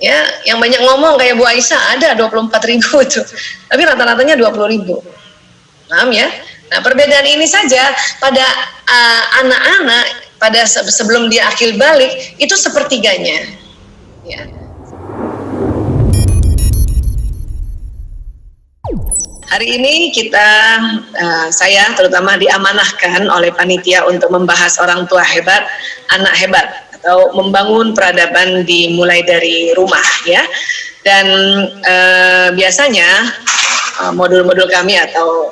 Ya, yang banyak ngomong kayak Bu Aisyah ada 24.000 itu, tapi rata-ratanya 20.000. Paham ya? Nah, perbedaan ini saja pada anak-anak pada sebelum dia akil balik itu sepertiganya. Ya. Hari ini saya terutama diamanahkan oleh panitia untuk membahas orang tua hebat, anak hebat, atau membangun peradaban dimulai dari rumah ya. Dan biasanya modul-modul kami atau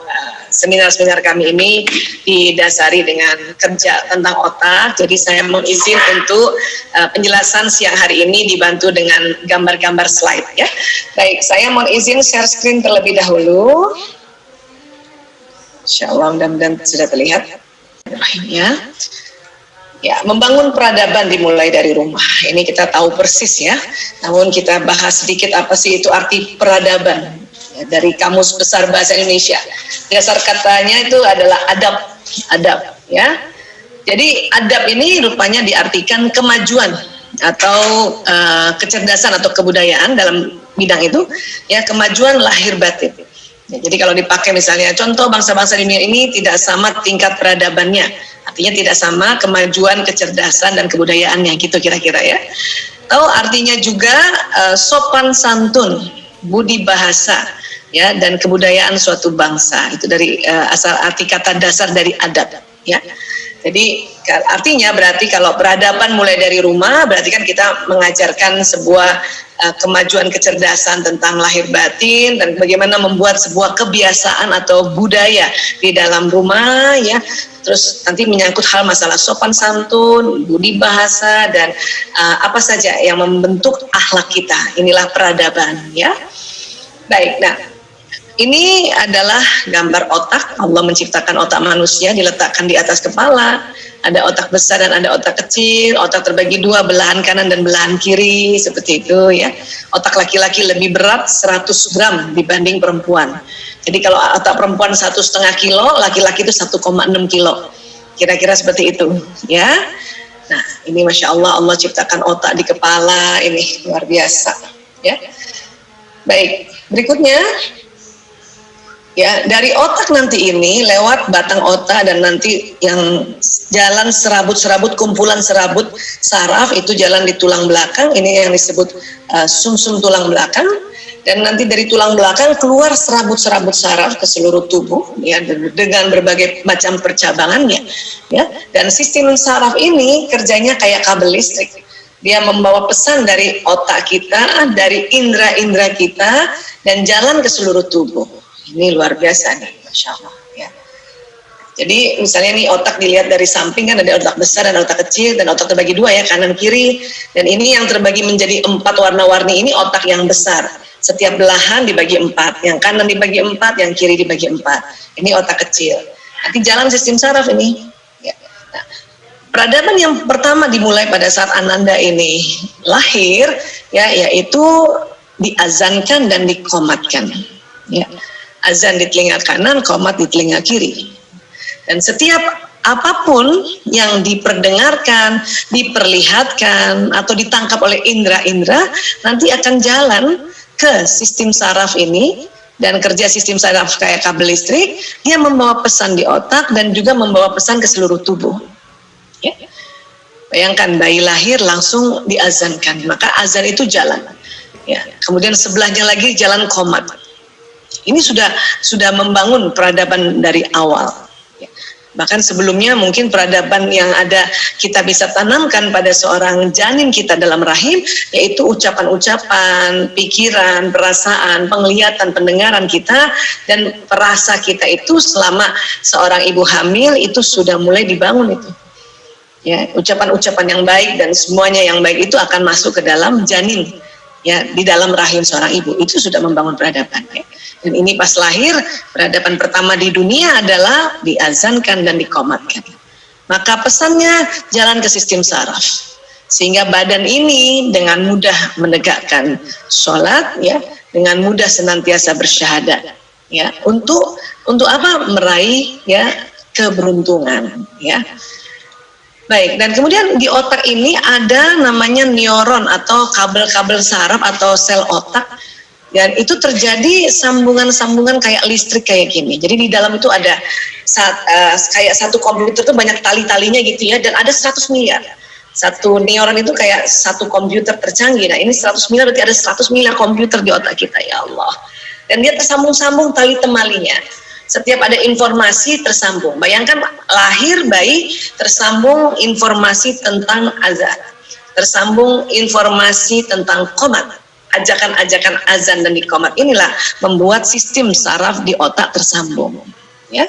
seminar-seminar kami ini didasari dengan kerja tentang otak. Jadi saya mengizin untuk penjelasan siang hari ini dibantu dengan gambar-gambar slide ya. Baik, saya mohon izin share screen terlebih dahulu. Insyaallah mudah-mudahan sudah terlihat ya. Ya, membangun peradaban dimulai dari rumah. Ini kita tahu persis ya. Namun kita bahas sedikit apa sih itu arti peradaban ya, dari Kamus Besar Bahasa Indonesia. Dasar katanya itu adalah adab ya. Jadi adab ini rupanya diartikan kemajuan atau kecerdasan atau kebudayaan dalam bidang itu ya, kemajuan lahir batin. Ya, jadi kalau dipakai misalnya contoh bangsa-bangsa dunia ini tidak sama tingkat peradabannya, artinya tidak sama kemajuan kecerdasan dan kebudayaannya gitu kira-kira ya. Atau artinya juga sopan santun, budi bahasa ya, dan kebudayaan suatu bangsa. Itu dari asal arti kata dasar dari adab ya. Jadi artinya berarti kalau peradaban mulai dari rumah, berarti kan kita mengajarkan sebuah kemajuan kecerdasan tentang lahir batin dan bagaimana membuat sebuah kebiasaan atau budaya di dalam rumah ya. Terus nanti menyangkut hal masalah sopan santun, budi bahasa, dan apa saja yang membentuk akhlak kita. Inilah peradaban ya. Baik, nah ini adalah gambar otak. Allah menciptakan otak manusia, diletakkan di atas kepala. Ada otak besar dan ada otak kecil. Otak terbagi dua, belahan kanan dan belahan kiri, seperti itu ya. Otak laki-laki lebih berat 100 gram dibanding perempuan. Jadi kalau otak perempuan 1,5 kilo, laki-laki itu 1,6 kilo. Kira-kira seperti itu ya. Nah ini Masya Allah, Allah ciptakan otak di kepala, ini luar biasa ya. Baik, berikutnya ya, dari otak nanti ini lewat batang otak dan nanti yang jalan serabut-serabut, kumpulan serabut saraf itu jalan di tulang belakang, ini yang disebut sumsum tulang belakang. Dan nanti dari tulang belakang keluar serabut-serabut saraf ke seluruh tubuh ya, dengan berbagai macam percabangannya ya. Dan sistem saraf ini kerjanya kayak kabel listrik. Dia membawa pesan dari otak kita, dari indera-indera kita, dan jalan ke seluruh tubuh. Ini luar biasa nih, Masya Allah ya. Jadi misalnya nih otak dilihat dari samping kan ada otak besar dan otak kecil, dan otak terbagi dua ya, kanan kiri. Dan ini yang terbagi menjadi 4 warna-warni ini otak yang besar. Setiap belahan dibagi 4, yang kanan dibagi 4, yang kiri dibagi 4. Ini otak kecil. Nanti jalan sistem saraf ini. Ya. Nah, peradaban yang pertama dimulai pada saat Ananda ini lahir ya, yaitu diazankan dan dikomatkan. Ya. Azan di telinga kanan, qomat di telinga kiri. Dan setiap apapun yang diperdengarkan, diperlihatkan, atau ditangkap oleh indera-indera, nanti akan jalan ke sistem saraf ini. Dan kerja sistem saraf kayak kabel listrik, dia membawa pesan di otak dan juga membawa pesan ke seluruh tubuh ya. Bayangkan bayi lahir langsung diazankan, maka azan itu jalan ya. Kemudian sebelahnya lagi jalan qomat. Ini sudah membangun peradaban dari awal ya. Bahkan sebelumnya mungkin peradaban yang ada kita bisa tanamkan pada seorang janin kita dalam rahim, yaitu ucapan-ucapan, pikiran, perasaan, penglihatan, pendengaran kita, dan perasa kita itu selama seorang ibu hamil itu sudah mulai dibangun itu. Ya, ucapan-ucapan yang baik dan semuanya yang baik itu akan masuk ke dalam janin ya, di dalam rahim seorang ibu. Itu sudah membangun peradaban ya. Dan ini pas lahir, peradaban pertama di dunia adalah diazankan dan dikomatkan. Maka pesannya jalan ke sistem saraf, sehingga badan ini dengan mudah menegakkan sholat ya, dengan mudah senantiasa bersyahadat ya, untuk apa? Meraih ya keberuntungan ya. Baik, dan kemudian di otak ini ada namanya neuron atau kabel-kabel saraf atau sel otak, dan itu terjadi sambungan-sambungan kayak listrik kayak gini. Jadi di dalam itu ada kayak satu komputer itu banyak tali-talinya gitu ya, dan ada 100 miliar. Satu neuron itu kayak satu komputer tercanggih. Nah ini 100 miliar berarti ada 100 miliar komputer di otak kita, ya Allah. Dan dia tersambung-sambung tali temalinya. Setiap ada informasi tersambung. Bayangkan lahir bayi tersambung informasi tentang azan, tersambung informasi tentang qomat, ajakan-ajakan azan dan iqamat. Inilah membuat sistem saraf di otak tersambung. Ya.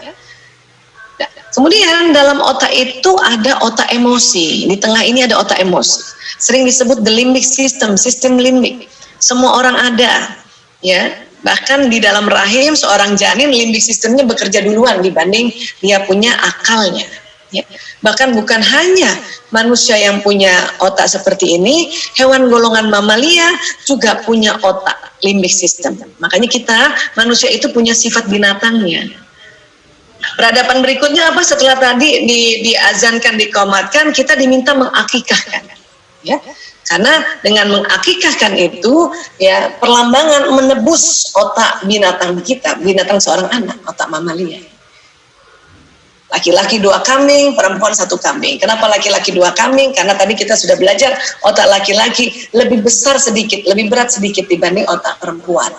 Kemudian dalam otak itu ada otak emosi. Di tengah ini ada otak emosi. Sering disebut the limbic system, sistem limbik. Semua orang ada, ya. Bahkan di dalam rahim seorang janin limbik sistemnya bekerja duluan dibanding dia punya akalnya. Ya. Bahkan bukan hanya manusia yang punya otak seperti ini, hewan golongan mamalia juga punya otak limbik system. Makanya kita manusia itu punya sifat binatangnya. Peradaban berikutnya apa? Setelah tadi diazankan, dikomatkan, kita diminta mengakikahkan, ya. Karena dengan mengakikahkan itu, ya, perlambangan menebus otak binatang kita, binatang seorang anak, otak mamalia. Laki-laki 2 kambing, perempuan 1 kambing. Kenapa laki-laki 2 kambing? Karena tadi kita sudah belajar otak laki-laki lebih besar sedikit, lebih berat sedikit dibanding otak perempuan.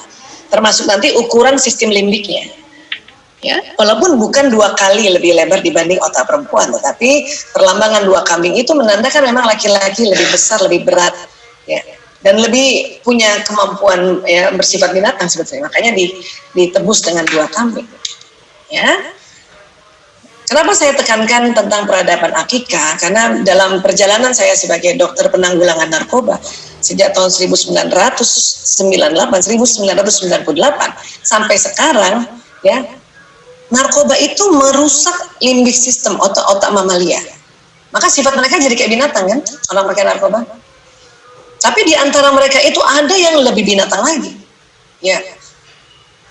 Termasuk nanti ukuran sistem limbiknya. Ya, walaupun bukan 2 kali lebih lebar dibanding otak perempuan, tetapi perlambangan 2 kambing itu menandakan memang laki-laki lebih besar, lebih berat, ya, dan lebih punya kemampuan, ya, bersifat binatang sebetulnya. Makanya ditebus dengan 2 kambing. Ya. Kenapa saya tekankan tentang peradaban akikah? Karena dalam perjalanan saya sebagai dokter penanggulangan narkoba sejak tahun 1998 sampai sekarang, ya, narkoba itu merusak limbik sistem otak mamalia. Maka sifat mereka jadi kayak binatang kan, orang pakai narkoba. Tapi di antara mereka itu ada yang lebih binatang lagi. Ya.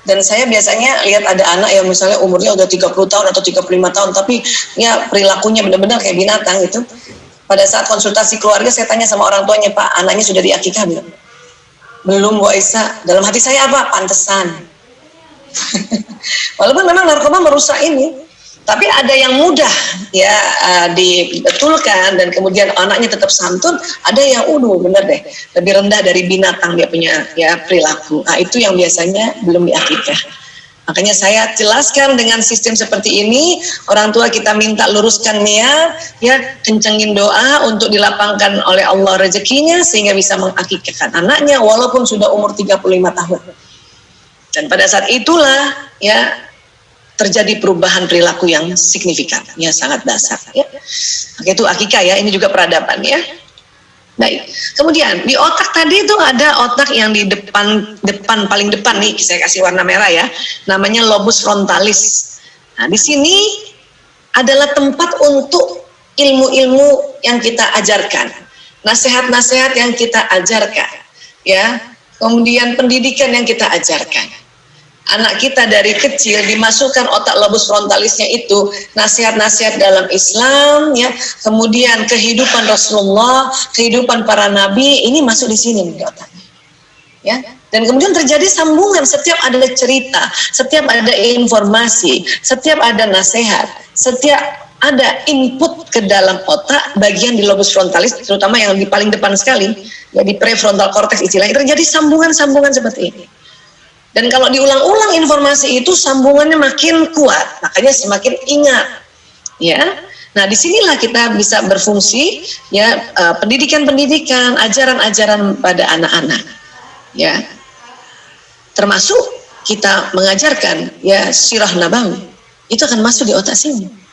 Dan saya biasanya lihat ada anak yang misalnya umurnya udah 30 tahun atau 35 tahun, tapi ya perilakunya benar-benar kayak binatang itu. Pada saat konsultasi keluarga saya tanya sama orang tuanya, Pak, anaknya sudah diakikah belum? Belum, Bu Aisyah. Dalam hati saya apa? Pantesan. Walaupun memang narkoba merusak ini, tapi ada yang mudah, ya, dibetulkan dan kemudian anaknya tetap santun. Ada yang bener deh, lebih rendah dari binatang dia punya, ya, perilaku. Nah itu yang biasanya belum diakikah. Makanya saya jelaskan dengan sistem seperti ini, orang tua kita minta luruskan niat, ya, kencengin doa untuk dilapangkan oleh Allah rezekinya sehingga bisa mengakikahkan anaknya walaupun sudah umur 35 tahun. Dan pada saat itulah, ya, terjadi perubahan perilaku yang signifikan, ya, sangat dasar, ya. Oke, itu akikah, ya, ini juga peradaban, ya. Baik. Kemudian di otak tadi itu ada otak yang di depan paling depan nih, saya kasih warna merah, ya. Namanya lobus frontalis. Nah, di sini adalah tempat untuk ilmu-ilmu yang kita ajarkan, nasihat-nasihat yang kita ajarkan, ya. Kemudian pendidikan yang kita ajarkan. Anak kita dari kecil dimasukkan otak lobus frontalisnya itu nasihat-nasihat dalam Islam, ya, kemudian kehidupan Rasulullah, kehidupan para nabi, ini masuk di sini di otaknya, ya. Dan kemudian terjadi sambungan, setiap ada cerita, setiap ada informasi, setiap ada nasihat, setiap ada input ke dalam otak bagian di lobus frontalis, terutama yang di paling depan sekali, ya, di prefrontal cortex istilahnya, terjadi sambungan-sambungan seperti ini. Dan kalau diulang-ulang informasi itu sambungannya makin kuat, makanya semakin ingat, ya. Nah, disinilah kita bisa berfungsi, ya, pendidikan-pendidikan, ajaran-ajaran pada anak-anak, ya. Termasuk kita mengajarkan, ya, sirah nabawi, itu akan masuk di otak sini.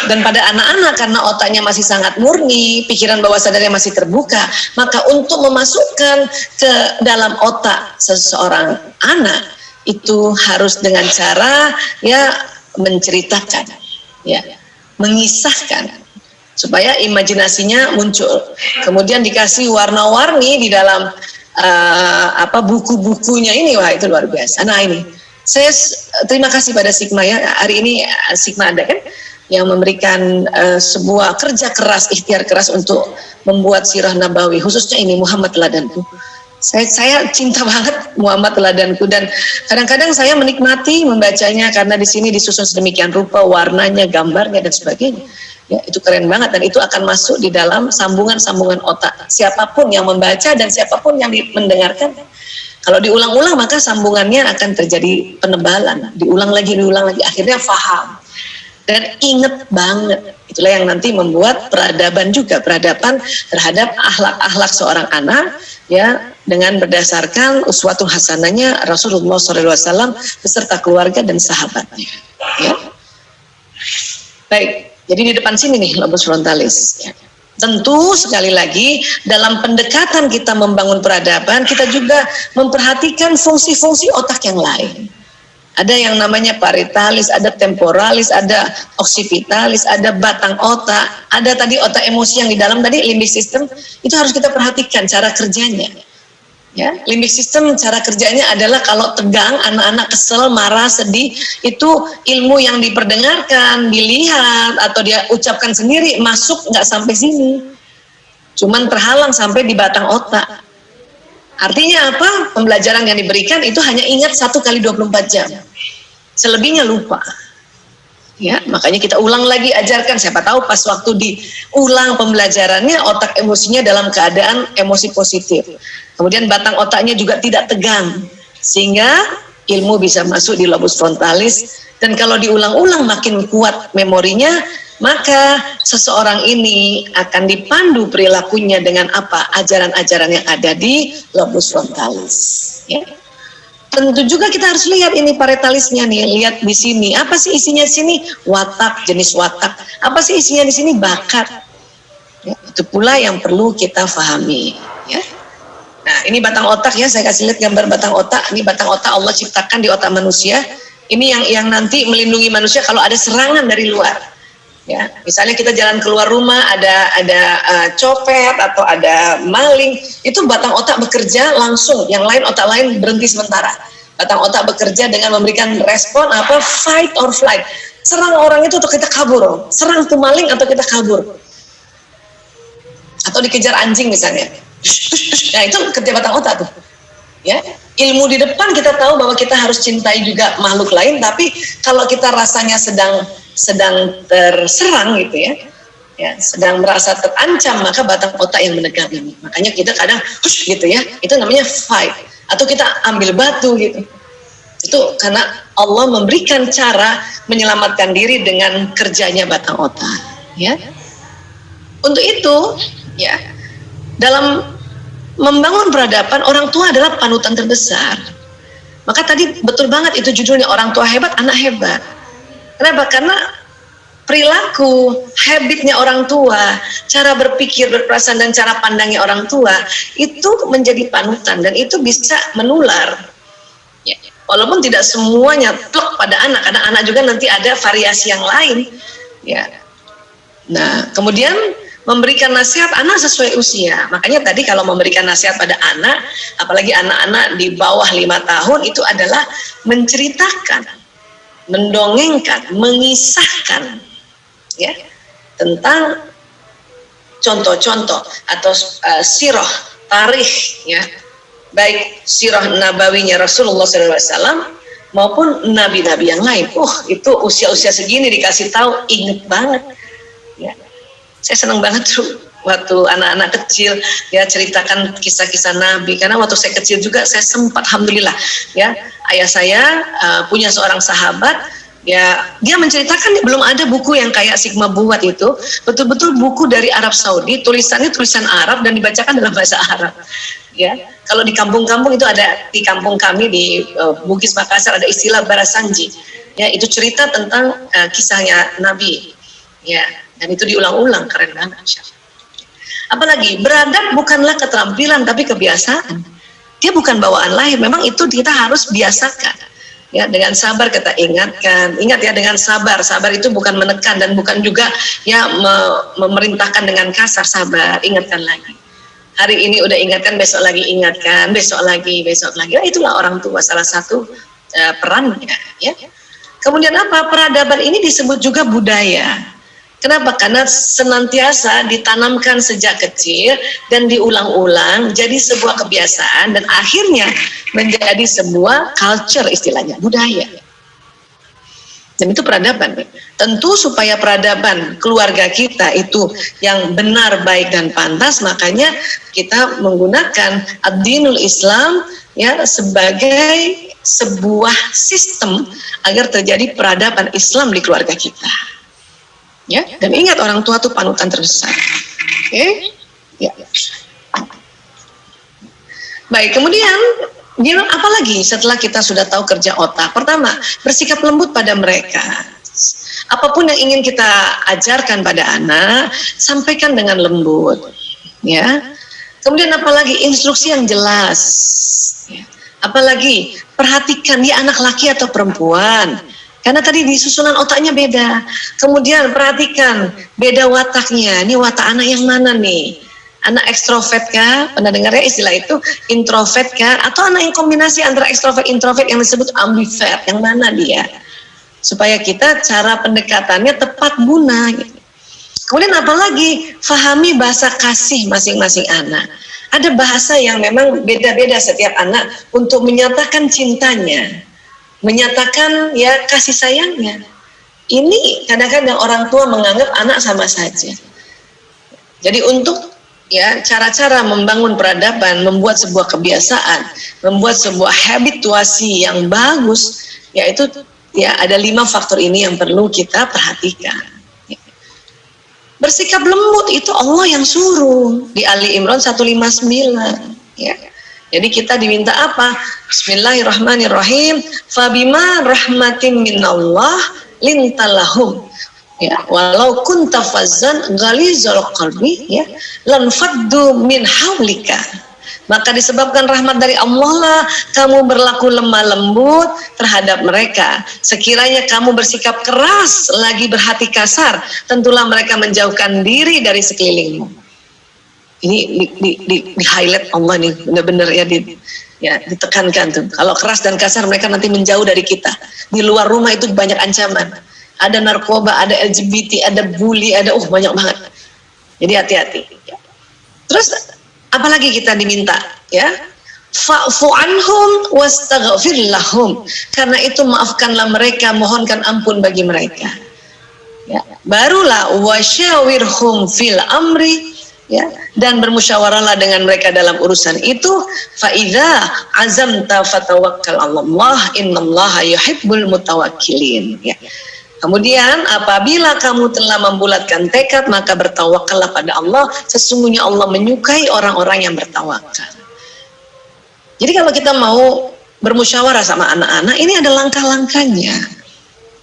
Dan pada anak-anak karena otaknya masih sangat murni, pikiran bawah sadarnya masih terbuka, maka untuk memasukkan ke dalam otak seseorang anak itu harus dengan cara, ya, menceritakan, ya, mengisahkan supaya imajinasinya muncul. Kemudian dikasih warna-warni di dalam buku-bukunya ini, wah itu luar biasa. Nah ini, saya terima kasih pada Sigma, ya, hari ini Sigma ada kan. yang memberikan sebuah kerja keras, ikhtiar keras untuk membuat sirah nabawi, khususnya ini Muhammad teladanku. Saya cinta banget Muhammad teladanku, dan kadang-kadang saya menikmati membacanya karena di sini disusun sedemikian rupa, warnanya, gambarnya dan sebagainya. Ya, itu keren banget, dan itu akan masuk di dalam sambungan-sambungan otak siapapun yang membaca dan siapapun yang mendengarkan. Kalau diulang-ulang maka sambungannya akan terjadi penebalan, diulang lagi, akhirnya paham dan inget banget. Itulah yang nanti membuat peradaban juga, peradaban terhadap akhlak-akhlak seorang anak, ya, dengan berdasarkan uswatun hasanahnya Rasulullah SAW beserta keluarga dan sahabatnya. Ya. Baik, jadi di depan sini nih lobus frontalis. Ya. Tentu sekali lagi dalam pendekatan kita membangun peradaban, kita juga memperhatikan fungsi-fungsi otak yang lain. Ada yang namanya parietalis, ada temporalis, ada occipitalis, ada batang otak, ada tadi otak emosi yang di dalam tadi limbic system. Itu harus kita perhatikan cara kerjanya. Ya, limbic system cara kerjanya adalah kalau tegang, anak-anak kesel, marah, sedih, itu ilmu yang diperdengarkan, dilihat atau dia ucapkan sendiri masuk nggak sampai sini, cuman terhalang sampai di batang otak. Artinya apa? Pembelajaran yang diberikan itu hanya ingat 1 kali 24 jam. Selebihnya lupa. Ya, makanya kita ulang lagi, ajarkan. Siapa tahu pas waktu diulang pembelajarannya otak emosinya dalam keadaan emosi positif. Kemudian batang otaknya juga tidak tegang, sehingga ilmu bisa masuk di lobus frontalis. Dan kalau diulang-ulang makin kuat memorinya, maka seseorang ini akan dipandu perilakunya dengan apa? Ajaran-ajaran yang ada di lobus frontalis. Ya. Tentu juga kita harus lihat ini parietalisnya nih, lihat di sini. Apa sih isinya di sini? Watak, jenis watak. Apa sih isinya di sini? Bakat. Ya, itu pula yang perlu kita pahami. Ya. Nah, ini batang otak ya, saya kasih lihat gambar batang otak. Ini batang otak Allah ciptakan di otak manusia. Ini yang nanti melindungi manusia kalau ada serangan dari luar. Ya, misalnya kita jalan keluar rumah, ada copet atau ada maling, itu batang otak bekerja langsung, yang lain otak lain berhenti sementara. Batang otak bekerja dengan memberikan respon apa? Fight or flight. Serang orang itu atau kita kabur, serang tuh maling atau kita kabur, atau dikejar anjing misalnya. Nah, itu kerja batang otak tuh. Ya, ilmu di depan kita tahu bahwa kita harus cintai juga makhluk lain, tapi kalau kita rasanya sedang terserang gitu ya, sedang merasa terancam, maka batang otak yang menegang ini. Makanya kita kadang gitu ya, itu namanya fight, atau kita ambil batu gitu. Itu karena Allah memberikan cara menyelamatkan diri dengan kerjanya batang otak. Ya, untuk itu ya, dalam membangun peradaban, orang tua adalah panutan terbesar. Maka tadi betul banget itu judulnya, orang tua hebat, anak hebat. Kenapa? Karena perilaku, habitnya orang tua, cara berpikir, berperasaan, dan cara pandangnya orang tua itu menjadi panutan, dan itu bisa menular. Ya, walaupun tidak semuanya plek pada anak, karena anak juga nanti ada variasi yang lain. Ya. Nah, kemudian memberikan nasihat anak sesuai usia. Makanya tadi kalau memberikan nasihat pada anak, apalagi anak-anak di bawah 5 tahun, itu adalah menceritakan, mendongengkan, mengisahkan ya tentang contoh-contoh atau sirah, tarikh ya, baik sirah nabawinya Rasulullah SAW maupun nabi-nabi yang lain. Itu usia-usia segini dikasih tahu, inget banget ya. Saya senang banget tuh waktu anak-anak kecil ya ceritakan kisah-kisah Nabi, karena waktu saya kecil juga saya sempat, alhamdulillah ya, ayah saya punya seorang sahabat ya, dia menceritakan belum ada buku yang kayak Sigma buat itu, betul-betul buku dari Arab Saudi, tulisannya tulisan Arab dan dibacakan dalam bahasa Arab ya. Kalau di kampung-kampung itu ada, di kampung kami di Bugis Makassar ada istilah barasanji ya, itu cerita tentang kisahnya Nabi ya, dan itu diulang-ulang, keren banget. Apalagi beradab bukanlah keterampilan tapi kebiasaan. Dia bukan bawaan lahir, memang itu kita harus biasakan. Ya, dengan sabar kita ingatkan. Ingat ya, dengan sabar. Sabar itu bukan menekan dan bukan juga ya memerintahkan dengan kasar. Sabar, ingatkan lagi. Hari ini udah ingatkan, besok lagi ingatkan, besok lagi. Nah, itulah orang tua, salah satu perannya ya. Kemudian apa? Peradaban ini disebut juga budaya. Kenapa? Karena senantiasa ditanamkan sejak kecil dan diulang-ulang jadi sebuah kebiasaan dan akhirnya menjadi sebuah culture, istilahnya budaya. Dan itu peradaban. Tentu supaya peradaban keluarga kita itu yang benar, baik dan pantas, makanya kita menggunakan ad-dinul Islam ya sebagai sebuah sistem agar terjadi peradaban Islam di keluarga kita. Ya, dan ingat orang tua itu panutan terbesar. Oke? Ya. Baik, kemudian apa lagi setelah kita sudah tahu kerja otak? Pertama, bersikap lembut pada mereka. Apapun yang ingin kita ajarkan pada anak, sampaikan dengan lembut. Ya. Kemudian apalagi instruksi yang jelas. Ya. Apalagi perhatikan dia anak laki atau perempuan. Karena tadi di susunan otaknya beda. Kemudian perhatikan beda wataknya. Ini watak anak yang mana nih? Anak ekstrovert kah? Pernah dengar ya istilah itu? Introvert kah? Atau anak yang kombinasi antara ekstrovert introvert yang disebut ambivert? Yang mana dia? Supaya kita cara pendekatannya tepat guna. Gitu. Kemudian apalagi fahami bahasa kasih masing-masing anak. Ada bahasa yang memang beda-beda setiap anak untuk menyatakan cintanya. Menyatakan ya kasih sayangnya. Ini kadang-kadang orang tua menganggap anak sama saja. Jadi untuk ya cara-cara membangun peradaban, membuat sebuah kebiasaan, membuat sebuah habituasi yang bagus, yaitu ya ada 5 faktor ini yang perlu kita perhatikan. Bersikap lembut itu Allah yang suruh di Ali Imran 159 ya. Jadi kita diminta apa? Bismillahirrahmanirrahim. Fabima rahmatin minallah lintalahum. Ya, walau kunta fazzan ghalizal qalbi ya, lan faddu min haulika. Maka disebabkan rahmat dari Allah lah kamu berlaku lemah lembut terhadap mereka. Sekiranya kamu bersikap keras lagi berhati kasar, tentulah mereka menjauhkan diri dari sekelilingmu. Ini di highlight Allah nih, benar-benar ya ditekankan tuh. Kalau keras dan kasar mereka nanti menjauh dari kita. Di luar rumah itu banyak ancaman. Ada narkoba, ada LGBT, ada bully, ada banyak banget. Jadi hati-hati. Terus apalagi kita diminta ya? Fa'fu anhum wastaghfir lahum. Karena itu maafkanlah mereka, mohonkan ampun bagi mereka. Ya, barulah wasyawirhum fil amri. Ya, dan bermusyawarahlah dengan mereka dalam urusan itu. Faidza azamta fatawakkal 'alallah innallaha yuhibbul mutawakkilin. Ya. Kemudian apabila kamu telah membulatkan tekad maka bertawakallah pada Allah, sesungguhnya Allah menyukai orang-orang yang bertawakal. Jadi kalau kita mau bermusyawarah sama anak-anak, ini ada langkah-langkahnya.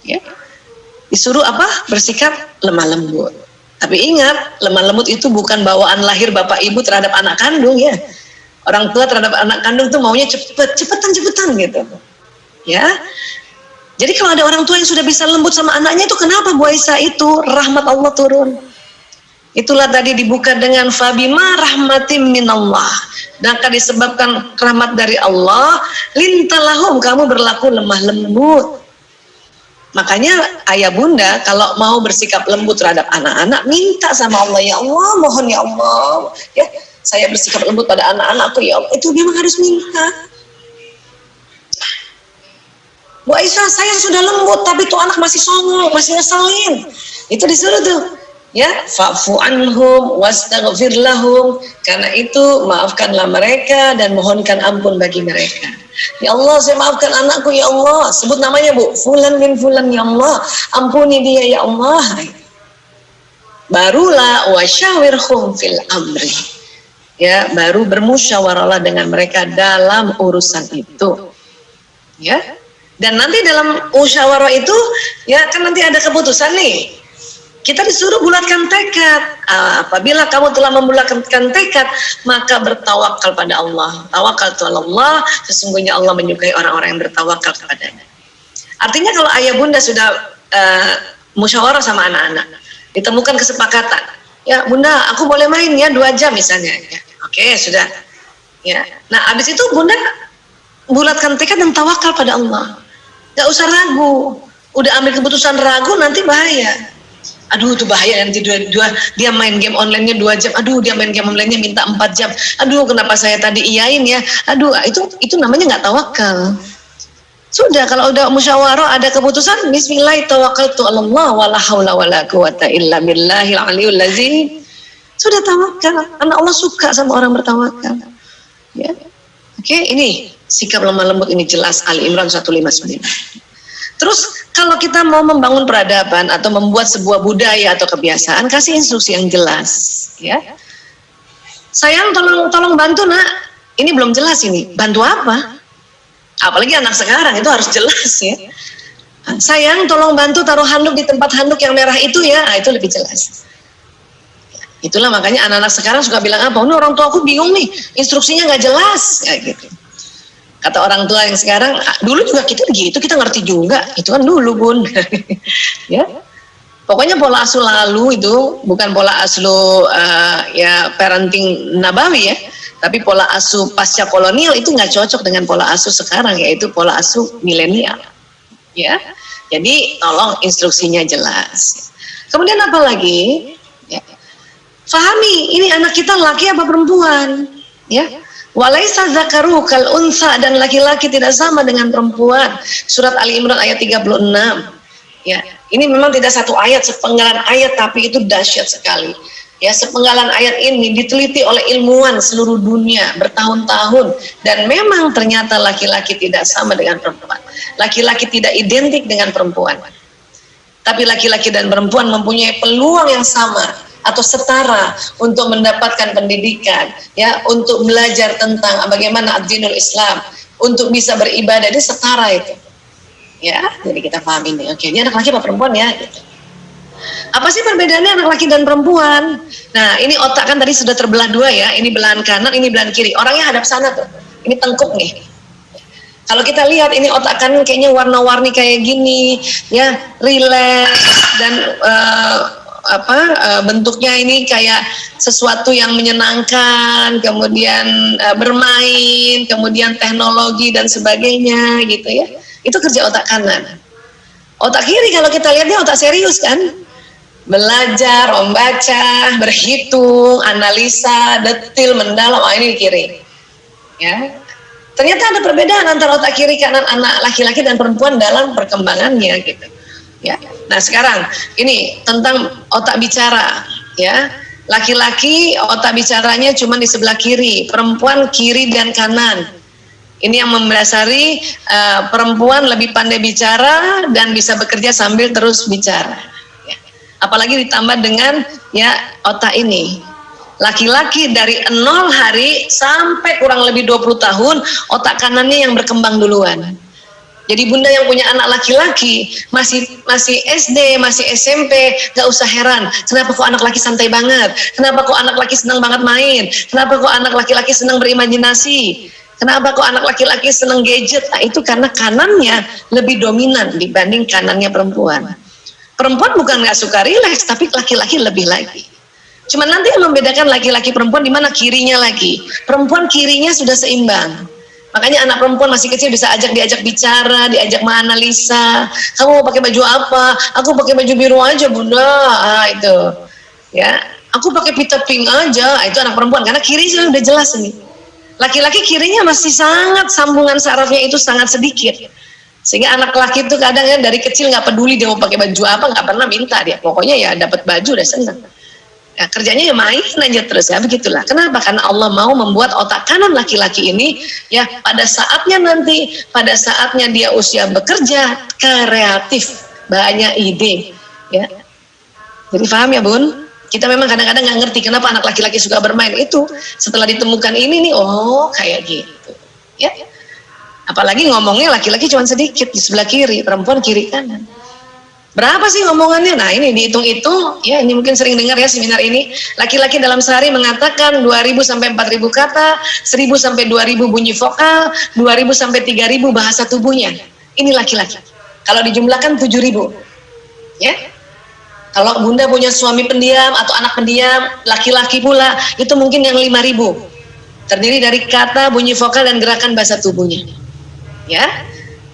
Ya. Disuruh apa? Bersikap lemah lembut. Tapi ingat, lemah lembut itu bukan bawaan lahir bapak ibu terhadap anak kandung ya. Orang tua terhadap anak kandung tuh maunya cepetan gitu. Ya. Jadi kalau ada orang tua yang sudah bisa lembut sama anaknya itu kenapa Bu Aisyah itu rahmat Allah turun? Itulah tadi dibuka dengan fabima rahmatim minallah. Dan akan disebabkan rahmat dari Allah, lintalahum kamu berlaku lemah lembut. Makanya ayah bunda kalau mau bersikap lembut terhadap anak-anak minta sama Allah, ya Allah mohon ya Allah ya saya bersikap lembut pada anak-anakku ya Allah. Itu memang harus minta. Bu Aisyah saya sudah lembut tapi tuh anak masih songong, masih ngeselin. Itu disuruh tuh ya fa'fu anhum wastaghfir lahum. Karena itu maafkanlah mereka dan mohonkan ampun bagi mereka. Ya Allah saya maafkan anakku ya Allah, sebut namanya Bu, fulan min fulan ya Allah, ampuni dia ya Allah. Barulah wasyawirhum fil amri. Ya, baru bermusyawarahlah dengan mereka dalam urusan itu. Ya. Dan nanti dalam musyawarah itu ya kan nanti ada keputusan nih. Kita disuruh bulatkan tekad. Apabila kamu telah membulatkan tekad, maka bertawakal pada Allah. Tawakal tu Allah, sesungguhnya Allah menyukai orang-orang yang bertawakal kepadanya. Artinya kalau ayah bunda sudah musyawarah sama anak-anak, ditemukan kesepakatan. Ya bunda, aku boleh main ya 2 jam misalnya. Ya, oke, sudah. Ya. Nah, habis itu bunda bulatkan tekad dan tawakal pada Allah. Gak usah ragu. Udah ambil keputusan ragu, nanti bahaya. Aduh itu bahaya, nanti dia main game online-nya 2 jam, aduh dia main game online-nya minta 4 jam, aduh kenapa saya tadi iyain ya, aduh itu namanya nggak tawakal. Sudah, kalau udah musyawarah ada keputusan, bismillah tawakkaltu 'alallah wala haula wala quwata illa billahil aliyul azim. Sudah tawakal, karena Allah suka sama orang bertawakal. Ya. Oke, ini sikap lemah lembut ini jelas Ali Imran 159. Terus kalau kita mau membangun peradaban atau membuat sebuah budaya atau kebiasaan, kasih instruksi yang jelas, ya. Sayang, tolong bantu nak. Ini belum jelas ini. Bantu apa? Apalagi anak sekarang itu harus jelas ya. Sayang, tolong bantu taruh handuk di tempat handuk yang merah itu ya. Nah, itu lebih jelas. Itulah makanya anak-anak sekarang suka bilang apa? Ini orang tua aku bingung nih, instruksinya nggak jelas, kayak gitu. Kata orang tua yang sekarang, dulu juga kita gitu, kita ngerti juga. Itu kan dulu bun, ya. Pokoknya pola asuh lalu itu bukan pola asuh ya parenting nabawi ya, tapi pola asuh pasca kolonial itu nggak cocok dengan pola asuh sekarang, yaitu pola asuh milenial. Ya, jadi tolong instruksinya jelas. Kemudian apa lagi? Ya. Fahami, ini anak kita laki apa perempuan? Ya. Walaisa zakaru kal unsa, dan laki-laki tidak sama dengan perempuan. Surat Ali Imran ayat 36. Ya, ini memang tidak satu ayat, sepenggalan ayat, tapi itu dahsyat sekali. Ya, sepenggalan ayat ini diteliti oleh ilmuwan seluruh dunia bertahun-tahun, dan memang ternyata laki-laki tidak sama dengan perempuan. Laki-laki tidak identik dengan perempuan. Tapi laki-laki dan perempuan mempunyai peluang yang sama atau setara untuk mendapatkan pendidikan, ya, untuk belajar tentang bagaimana ad-dinul Islam, untuk bisa beribadah, ini setara itu. Ya, jadi kita paham ini. Oke, ini anak laki apa perempuan ya? Gitu. Apa sih perbedaannya anak laki dan perempuan? Nah, ini otak kan tadi sudah terbelah dua ya. Ini belahan kanan, ini belahan kiri. Orangnya hadap sana tuh. Ini tengkuk nih. Kalau kita lihat ini otak kanan kayaknya warna-warni kayak gini, ya, rileks dan bentuknya ini kayak sesuatu yang menyenangkan, kemudian bermain, kemudian teknologi dan sebagainya gitu ya. Itu kerja otak kanan. Otak kiri kalau kita lihatnya otak serius kan, belajar, membaca, berhitung, analisa, detil, mendalam. Ini kiri. Ya. Ternyata ada perbedaan antara otak kiri kanan anak laki-laki dan perempuan dalam perkembangannya gitu. Ya. Nah sekarang ini tentang otak bicara, ya. Laki-laki otak bicaranya cuma di sebelah kiri, perempuan kiri dan kanan. Ini yang mendasari perempuan lebih pandai bicara dan bisa bekerja sambil terus bicara. Ya. Apalagi ditambah dengan ya otak ini. Laki-laki dari 0 hari sampai kurang lebih 20 tahun otak kanannya yang berkembang duluan. Jadi bunda yang punya anak laki-laki masih SD, masih SMP, gak usah heran. Kenapa kok anak laki santai banget? Kenapa kok anak laki senang banget main? Kenapa kok anak laki-laki senang berimajinasi? Kenapa kok anak laki-laki senang gadget? Nah, itu karena kanannya lebih dominan dibanding kanannya perempuan. Perempuan bukan gak suka rileks, tapi laki-laki lebih lagi. Cuma nanti yang membedakan laki-laki perempuan di mana kirinya lagi. Perempuan kirinya sudah seimbang. Makanya anak perempuan masih kecil bisa diajak bicara, diajak menganalisa. Kamu mau pakai baju apa? Aku pakai baju biru aja bunda. Itu, ya. Aku pakai pita pink aja. Itu anak perempuan karena kiri sudah jelas nih. Laki-laki kirinya masih sangat sambungan sarafnya itu sangat sedikit. Sehingga anak laki itu kadang ya dari kecil nggak peduli dia mau pakai baju apa, nggak pernah minta dia. Pokoknya ya dapat baju udah senang. Ya, kerjanya ya main aja terus ya, begitulah. Kenapa? Karena Allah mau membuat otak kanan laki-laki ini ya pada saatnya nanti, pada saatnya dia usia bekerja, kreatif, banyak ide ya. Jadi paham ya bun? Kita memang kadang-kadang nggak ngerti kenapa anak laki-laki suka bermain itu. Setelah ditemukan ini nih, oh kayak gitu ya. Apalagi ngomongnya laki-laki cuma sedikit di sebelah kiri, perempuan kiri kanan. Berapa sih ngomongannya? Nah ini dihitung-hitung, ya ini mungkin sering dengar ya seminar ini. Laki-laki dalam sehari mengatakan 2.000 sampai 4.000 kata, 1.000 sampai 2.000 bunyi vokal, 2.000 sampai 3.000 bahasa tubuhnya. Ini laki-laki. Kalau dijumlahkan 7.000. Ya. Kalau bunda punya suami pendiam atau anak pendiam, laki-laki pula, itu mungkin yang 5.000. Terdiri dari kata, bunyi vokal dan gerakan bahasa tubuhnya. Ya.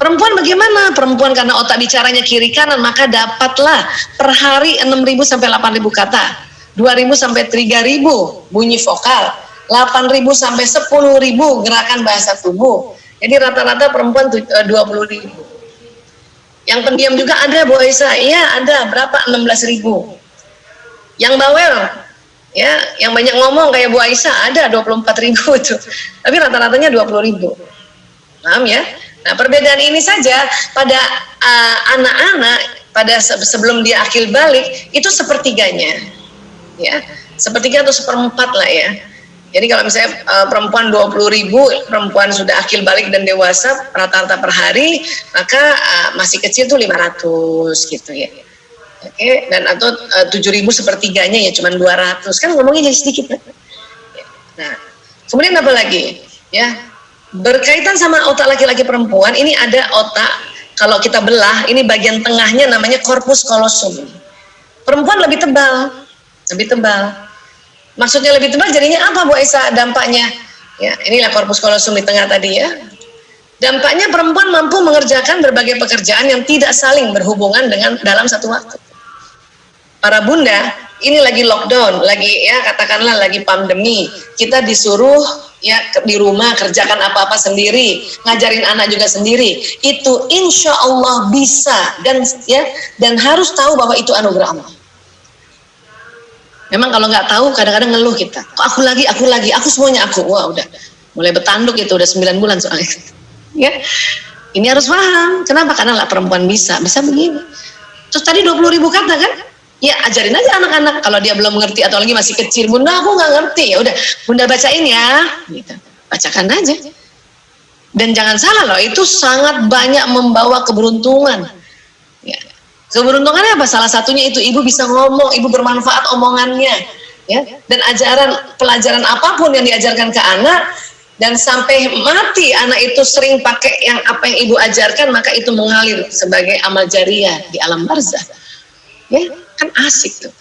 Perempuan bagaimana? Perempuan karena otak bicaranya kiri kanan, maka dapatlah per hari 6.000 sampai 8.000 kata, 2.000 sampai 3.000 bunyi vokal, 8.000 sampai 10.000 gerakan bahasa tubuh. Jadi rata-rata perempuan 20.000. Yang pendiam juga ada, Bu Aisyah. Iya ada, berapa? 16.000. Yang bawel, ya, yang banyak ngomong kayak Bu Aisyah ada 24.000 itu. Tapi rata-ratanya 20.000. Paham ya? Nah, perbedaan ini saja pada anak-anak pada sebelum dia akil balik itu sepertiganya, ya, sepertiga atau seperempat lah ya. Jadi kalau misalnya perempuan 20.000, perempuan sudah akil balik dan dewasa rata-rata per hari, maka masih kecil tuh 500 gitu ya. Oke, dan atau 7.000 sepertiganya ya cuma 200, kan ngomongnya jadi sedikit. Nah, kemudian apa lagi? Ya. Berkaitan sama otak laki-laki perempuan, ini ada otak, kalau kita belah, ini bagian tengahnya namanya corpus callosum. Perempuan lebih tebal, lebih tebal. Maksudnya lebih tebal, jadinya apa Bu Aisyah dampaknya? Ya, inilah corpus callosum di tengah tadi ya. Dampaknya perempuan mampu mengerjakan berbagai pekerjaan yang tidak saling berhubungan dengan dalam satu waktu. Para bunda, ini lagi lockdown, lagi ya katakanlah lagi pandemi, kita disuruh ya di rumah kerjakan apa-apa sendiri, ngajarin anak juga sendiri. Itu insya Allah bisa dan harus tahu bahwa itu anugerah Allah. Memang kalau nggak tahu kadang-kadang ngeluh kita. Kok aku lagi, aku semuanya aku. Wah udah mulai bertanduk itu udah 9 bulan soalnya. Ya, ini harus paham. Kenapa? Karena lah perempuan bisa begini. Terus tadi 20.000 kata kan? Ya ajarin aja anak-anak, kalau dia belum mengerti atau lagi masih kecil, bunda aku nggak ngerti, ya udah bunda bacain ya, gitu. Bacakan aja. Dan jangan salah loh, itu sangat banyak membawa keberuntungan. Ya. Keberuntungannya apa? Salah satunya itu ibu bisa ngomong, ibu bermanfaat omongannya, ya. Dan pelajaran apapun yang diajarkan ke anak, dan sampai mati anak itu sering pakai yang apa yang ibu ajarkan, maka itu mengalir sebagai amal jariah di alam barzah. Ya, kan asik tuh.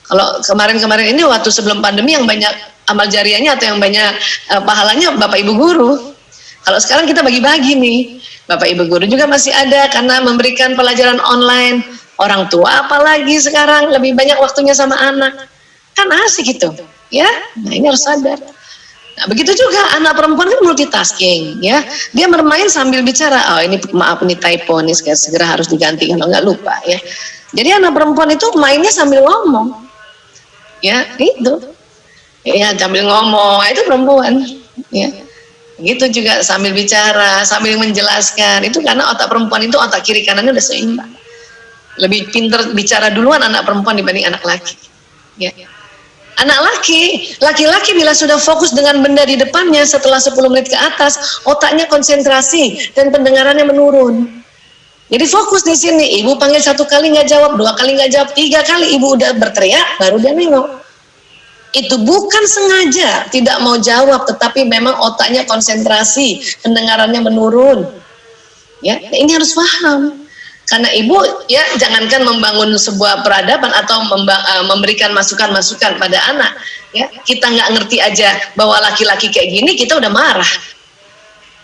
Kalau kemarin-kemarin ini waktu sebelum pandemi yang banyak amal jariahnya atau yang banyak pahalanya Bapak Ibu guru. Kalau sekarang kita bagi-bagi nih, Bapak Ibu guru juga masih ada karena memberikan pelajaran online. Orang tua apalagi sekarang lebih banyak waktunya sama anak. Kan asik gitu, ya. Nah, ini harus sadar. Nah, begitu juga anak perempuan kan multitasking, ya. Dia bermain sambil bicara. Oh, ini maaf ini typo nih, segera harus diganti kalau nggak lupa, ya. Jadi anak perempuan itu mainnya sambil ngomong, ya itu, ya sambil ngomong, itu perempuan, ya. Gitu juga sambil bicara, sambil menjelaskan, itu karena otak perempuan itu otak kiri kanannya udah seimbang. Lebih pintar bicara duluan anak perempuan dibanding anak laki, ya. Anak laki-laki bila sudah fokus dengan benda di depannya setelah 10 menit ke atas, otaknya konsentrasi dan pendengarannya menurun. Jadi fokus di sini, ibu panggil 1 kali nggak jawab, 2 kali nggak jawab, 3 kali ibu udah berteriak, baru dia nengok. Itu bukan sengaja tidak mau jawab, tetapi memang otaknya konsentrasi, pendengarannya menurun. Ya, ini harus paham. Karena ibu ya jangankan membangun sebuah peradaban atau memberikan masukan-masukan pada anak, ya kita nggak ngerti aja bahwa laki-laki kayak gini kita udah marah.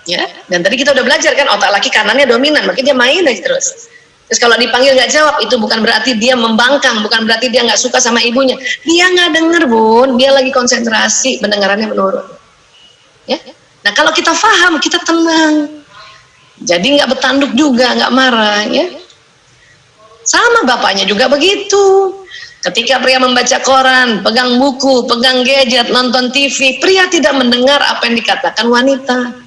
Ya, dan tadi kita udah belajar kan otak laki kanannya dominan, makanya dia main aja terus. Terus kalau dipanggil nggak jawab, itu bukan berarti dia membangkang, bukan berarti dia nggak suka sama ibunya. Dia nggak denger bun, dia lagi konsentrasi, pendengarannya menurun. Ya, nah kalau kita paham, kita tenang. Jadi nggak bertanduk juga, nggak marah, ya. Sama bapaknya juga begitu. Ketika pria membaca koran, pegang buku, pegang gadget, nonton TV, pria tidak mendengar apa yang dikatakan wanita.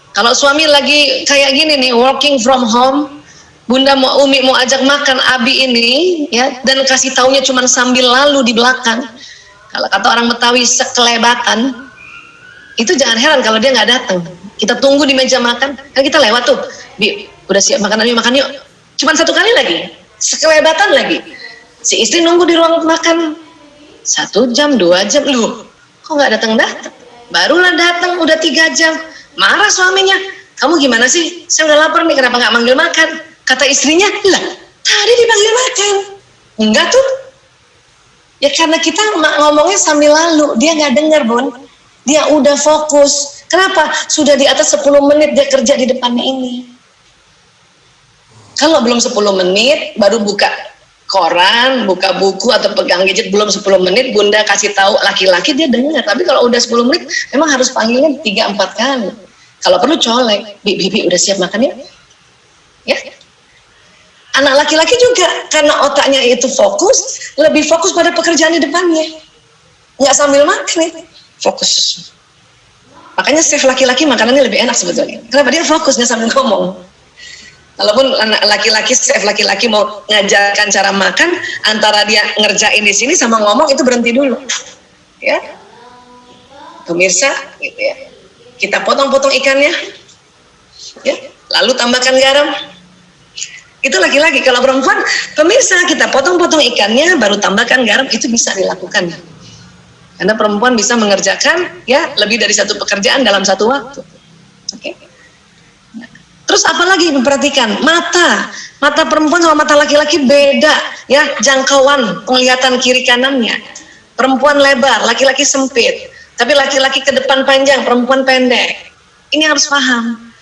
Kalau suami lagi kayak gini nih, working from home, bunda Umi mau ajak makan Abi ini, ya, dan kasih taunya cuma sambil lalu di belakang. Kalau kata orang Betawi sekelebatan, itu jangan heran kalau dia nggak datang. Kita tunggu di meja makan, kan kita lewat tuh, Bi, udah siap makan, Abi makan yuk. Cuma 1 kali lagi, sekelebatan lagi. Si istri nunggu di ruang makan 1 jam, 2 jam, lu kok nggak datang-datang? Barulah datang, udah 3 jam. Marah suaminya, kamu gimana sih? Saya udah lapar nih, kenapa nggak manggil makan? Kata istrinya, lah tadi dipanggil makan. Enggak tuh. Ya karena kita ngomongnya sambil lalu, dia nggak dengar bun. Dia udah fokus, Kenapa? Sudah di atas 10 menit dia kerja di depannya ini. Kalau belum 10 menit, baru buka koran, buka buku atau pegang gadget, belum 10 menit, bunda kasih tahu laki-laki, dia dengar. Tapi kalau udah 10 menit, memang harus panggilnya 3-4 kali. Kalau perlu colek, bibi udah siap makan ya? Ya. Anak laki-laki juga, karena otaknya itu fokus, lebih fokus pada pekerjaan di depannya. Nggak sambil makan ya, fokus. Makanya chef laki-laki makanannya lebih enak sebetulnya. Kenapa? Dia fokusnya sambil ngomong. Walaupun laki-laki, chef laki-laki mau ngajarkan cara makan, antara dia ngerjain di sini sama ngomong itu berhenti dulu, ya. Pemirsa, gitu ya. Kita potong-potong ikannya, ya. Lalu tambahkan garam. Itu laki-laki. Kalau perempuan, pemirsa, kita potong-potong ikannya, baru tambahkan garam, itu bisa dilakukan. Karena perempuan bisa mengerjakan ya lebih dari satu pekerjaan dalam satu waktu. Oke. Terus apalagi memperhatikan mata perempuan sama mata laki-laki beda ya, jangkauan penglihatan kiri kanannya. Perempuan lebar, laki-laki sempit. Tapi laki-laki ke depan panjang, perempuan pendek. Ini harus paham.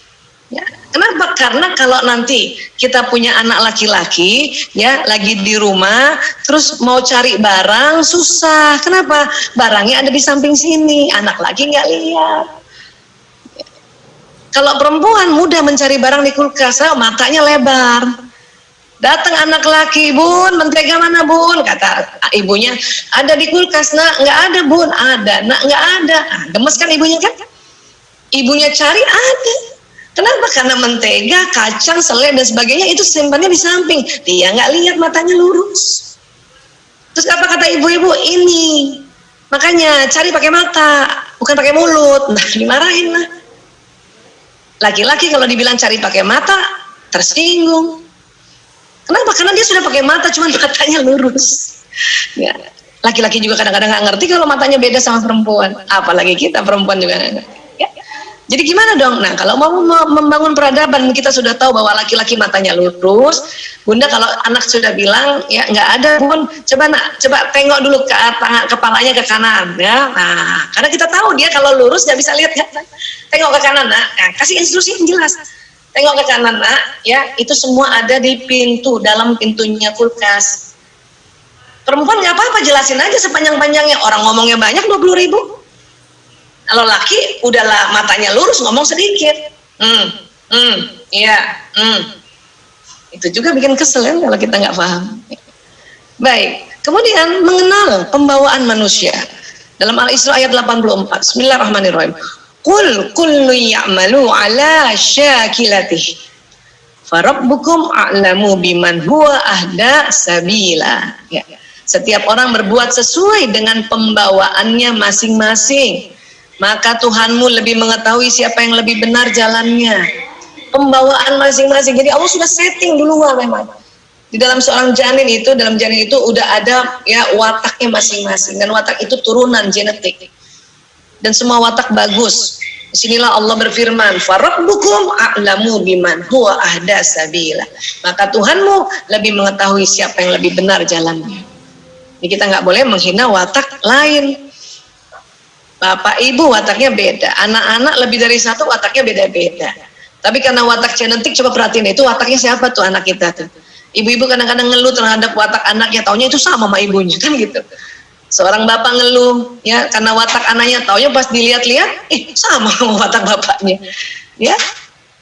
Ya. Kenapa? Karena kalau nanti kita punya anak laki-laki ya lagi di rumah terus mau cari barang susah. Kenapa? Barangnya ada di samping sini, anak laki nggak lihat. Kalau perempuan mudah mencari barang di kulkas, matanya lebar. Datang anak laki, bun, mentega mana bun? Kata ibunya, ada di kulkas nak. Nggak ada bun, ada nak, nggak ada. Nah, gemes kan ibunya kan? Ibunya cari ada. Kenapa? Karena mentega, kacang, selai dan sebagainya itu simpannya di samping. Dia nggak lihat, matanya lurus. Terus apa kata ibu-ibu? Ini. Makanya cari pakai mata, bukan pakai mulut. Nah, dimarahin lah. Laki-laki kalau dibilang cari pakai mata, tersinggung. Kenapa? Karena dia sudah pakai mata, cuma matanya lurus. Ya. Laki-laki juga kadang-kadang nggak ngerti kalau matanya beda sama perempuan. Apalagi kita perempuan juga nggak ngerti. Ya. Jadi gimana dong? Nah, kalau mau membangun peradaban, kita sudah tahu bahwa laki-laki matanya lurus. Bunda kalau anak sudah bilang, ya nggak ada bun, coba tengok dulu ke kepalanya ke kanan, ya. Nah, karena kita tahu dia kalau lurus nggak bisa lihat, ya. Tengok ke kanan, nak. Nah, kasih instruksi yang jelas. Tengok ke kanan, nak. Ya, itu semua ada di pintu, dalam pintunya kulkas. Perempuan nggak apa-apa, jelasin aja sepanjang-panjangnya. Orang ngomongnya banyak 20.000. Kalau laki, udahlah matanya lurus, ngomong sedikit. Iya. Itu juga bikin kesel ya kalau kita nggak paham. Baik, kemudian mengenal pembawaan manusia. Dalam Al-Isra ayat 84, Bismillahirrahmanirrahim. Qul kullu ya'malu ala syakilatih. Farabbukum a'lamu biman huwa ahda sabila. Ya. Setiap orang berbuat sesuai dengan pembawaannya masing-masing. Maka Tuhanmu lebih mengetahui siapa yang lebih benar jalannya. Pembawaan masing-masing. Jadi Allah sudah setting duluan memang. Di dalam seorang janin itu, dalam janin itu udah ada ya wataknya masing-masing. Dan watak itu turunan genetik. Dan semua watak bagus. Disinilah Allah berfirman, Farabbukum a'lamu biman huwa ahda sabila. Maka Tuhanmu lebih mengetahui siapa yang lebih benar jalannya. Jadi kita nggak boleh menghina watak lain. Bapak ibu wataknya beda, anak-anak lebih dari satu wataknya beda-beda. Tapi karena watak genetik, coba perhatiin itu wataknya siapa tuh anak kita tuh. Ibu-ibu kadang-kadang ngeluh terhadap watak anaknya, taunya itu sama ibunya kan gitu. Seorang bapak ngeluh ya karena watak anaknya, taunya pas dilihat-lihat, sama watak bapaknya. Ya,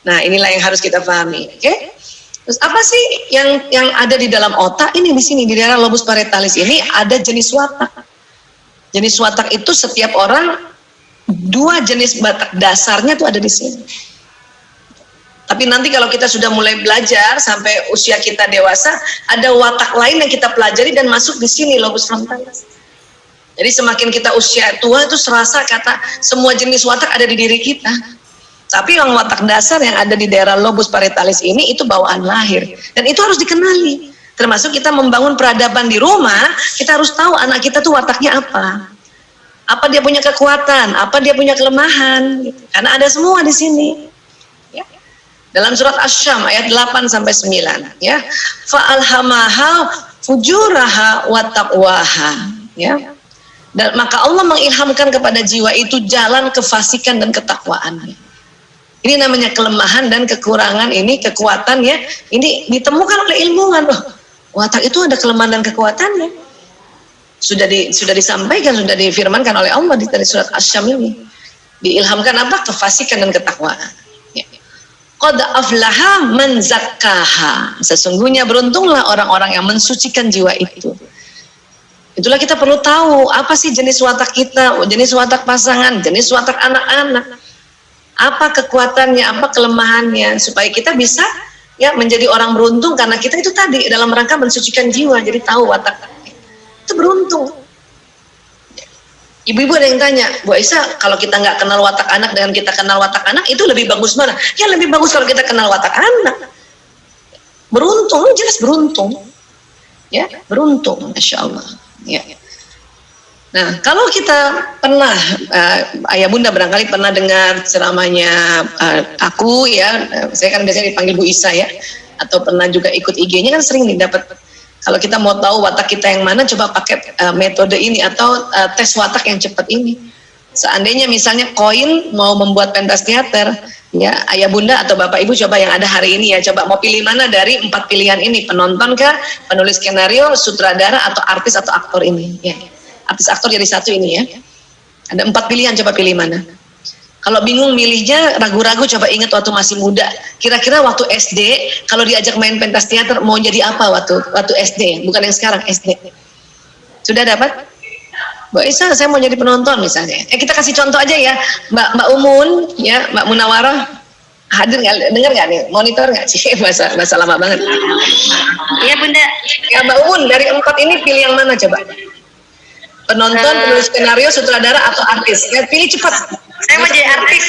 nah inilah yang harus kita pahami. Oke? Terus apa sih yang ada di dalam otak ini di sini di daerah lobus parietalis ini ada jenis watak. Jenis watak itu setiap orang dua jenis watak dasarnya tuh ada di sini. Tapi nanti kalau kita sudah mulai belajar sampai usia kita dewasa, ada watak lain yang kita pelajari dan masuk di sini lobus frontalis. Jadi semakin kita usia tua itu serasa kata semua jenis watak ada di diri kita. Tapi yang watak dasar yang ada di daerah lobus parietalis ini itu bawaan lahir dan itu harus dikenali. Termasuk kita membangun peradaban di rumah, kita harus tahu anak kita tuh wataknya apa. Apa dia punya kekuatan, apa dia punya kelemahan, gitu. Karena ada semua di sini. Ya. Dalam surat Asy-Syam ayat 8 sampai 9, ya. Fa'alhamaha fujuraha wa taqwaha, ya. Dan maka Allah mengilhamkan kepada jiwa itu jalan kefasikan dan ketakwaannya. Ini namanya kelemahan dan kekurangan ini, kekuatan ya. Ini ditemukan oleh ilmuwan loh. Watak itu ada kelemahan dan kekuatannya. Sudah disampaikan, sudah difirmankan oleh Allah dari surat Asy-Syams ini. Diilhamkan apa? Kefasikan dan ketakwaan. Ya. Qad aflaha man zakkaha. Sesungguhnya beruntunglah orang-orang yang mensucikan jiwa itu. Itulah kita perlu tahu apa sih jenis watak kita, jenis watak pasangan, jenis watak anak-anak. Apa kekuatannya, apa kelemahannya, supaya kita bisa ya menjadi orang beruntung, karena kita itu tadi dalam rangka mensucikan jiwa, jadi tahu watak itu beruntung. Ibu-ibu ada yang tanya, Bu Aisyah, kalau kita nggak kenal watak anak dengan kita kenal watak anak, itu lebih bagus mana? Ya lebih bagus kalau kita kenal watak anak. Beruntung, jelas beruntung. Ya, beruntung, Masya Allah. Ya. Nah, kalau kita pernah, ayah bunda barangkali pernah dengar ceramahnya aku ya, saya kan biasanya dipanggil Bu Isa ya, atau pernah juga ikut IG-nya kan sering nih dapat. Kalau kita mau tahu watak kita yang mana, coba pakai metode ini atau tes watak yang cepat ini. Seandainya misalnya Koin mau membuat pentas teater, ya ayah bunda atau bapak ibu coba yang ada hari ini ya, coba mau pilih mana dari 4 pilihan ini, penonton kah, penulis skenario, sutradara atau artis atau aktor ini ya. Artis aktor jadi satu ini ya. Ada 4 pilihan, coba pilih mana. Kalau bingung milihnya, ragu-ragu, coba ingat waktu masih muda. Kira-kira waktu SD, kalau diajak main pentas teater mau jadi apa waktu SD, bukan yang sekarang, SD. Sudah dapat? Mbak Isa, saya mau jadi penonton misalnya. Kita kasih contoh aja ya, Mbak Umun, ya Mbak Munawarah, hadir nggak? Dengar nggak nih? Monitor nggak sih? bahasa lama banget. Iya Bunda. Ya Mbak Umun, dari 4 ini pilih yang mana coba? Penonton, penulis skenario, sutradara atau artis? Ya, pilih cepat. Saya mau jadi artis.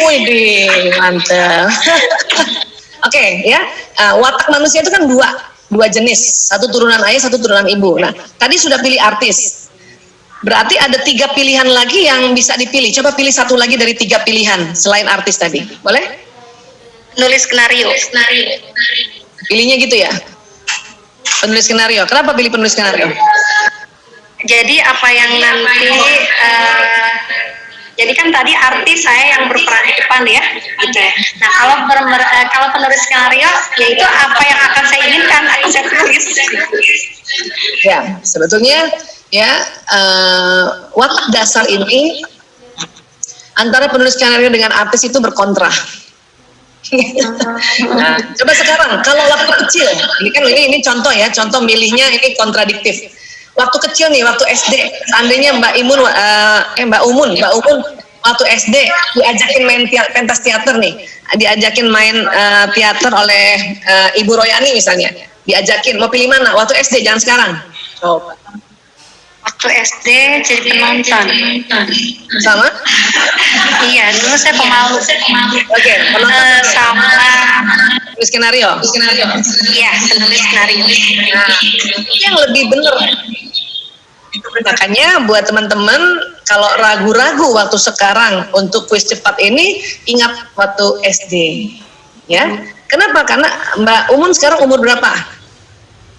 Wih, mantap. Oke, ya. Watak manusia itu kan dua jenis, satu turunan ayah, satu turunan ibu. Nah, tadi sudah pilih artis. Berarti ada 3 pilihan lagi yang bisa dipilih. Coba pilih satu lagi dari 3 pilihan selain artis tadi. Boleh? Nulis skenario. Pilihnya gitu ya. Penulis skenario. Kenapa pilih penulis skenario? Jadi apa yang nanti jadi kan tadi artis saya yang berperan di depan ya, gitu ya. Nah kalau penulis skenario, yaitu apa yang akan saya inginkan akan saya tulis. Ya, sebetulnya ya watak dasar ini antara penulis skenario dengan artis itu berkontra. Nah, coba sekarang kalau waktu kecil, ini contoh ya, contoh milihnya ini kontradiktif. Waktu kecil nih, waktu SD, seandainya Mbak Umun waktu SD diajakin main pentas teater nih, diajakin main teater oleh Ibu Royani misalnya, diajakin, mau pilih mana? Waktu SD, jangan sekarang. Coba. Waktu SD jadi penonton. Sama? Iya, dulu saya pemalu. Oke, penonton sama penulis skenario. Iya, penulis skenario. Nah, yang lebih benar. Makanya buat teman-teman kalau ragu-ragu waktu sekarang untuk kuis cepat ini, ingat waktu SD. Ya. Kenapa? Karena Mbak Umun sekarang umur berapa?